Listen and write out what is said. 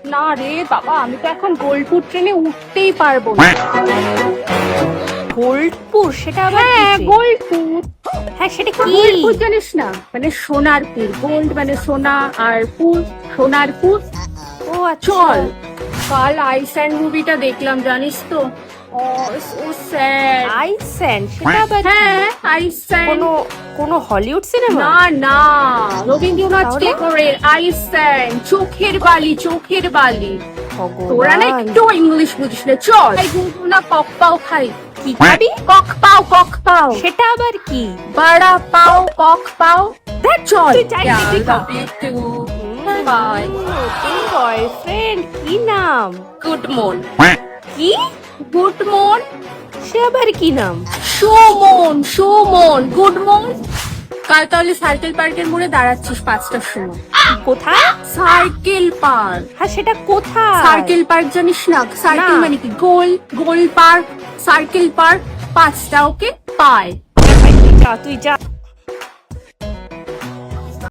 না রে বাবা, আমি তো এখন বোলপুর ট্রেনে উঠতেই পারবো না। বোলপুর সেটা আবার হ্যাঁ, কিসে? বোলপুর। হ্যাঁ সেটা কি? বোলপুর জানিস না? মানে সোনারপুর, গোল্ড মানে সোনা, আর পুর সোনারপুর। ও আচ্ছা। চল, কাল আইস্যান্ড মুভিটা দেখলাম জানিস তো। ও সো স্যাড। আইস্যান্ড সেটা আবার কি? হ্যাঁ, আইস্যান্ড। কোনো কোনো হলিউড সিনেমা? না না, রবীন্দ্রনাথ তাহলে? ঠাকুরের আইস্যান্ড, চোখের বালি, চোখের বালি। তোরা না ভগবান। একটু ইংলিশ বুঝিস না। চল, এই গুনগুন না কক পাও খাই। কি খাবি? কক পাও, কক পাও। সেটা আবার কি? বড়া পাও, কক পাও। দেখ চল। তুই যাই, তুই খা। বাই। বয়ফ্রেন্ড কি নাম? গুড মন। কি? গুড মন। সে আবার কি নাম? সুমন, সুমন, গুড মন। কাল তাহলে সার্কেল পার্কের মোড়ে দাঁড়াচ্ছিস 5টার সময়। কোথায়? Circle park. হ্যাঁ সেটা কোথায়? সার্কেল পার্ক জানিস না? সার্কেল না। মানে কি? গোল, গোল পার্ক, সার্কেল পার্ক। 5টা, ওকে? পায়। তুই যা, তুই যা।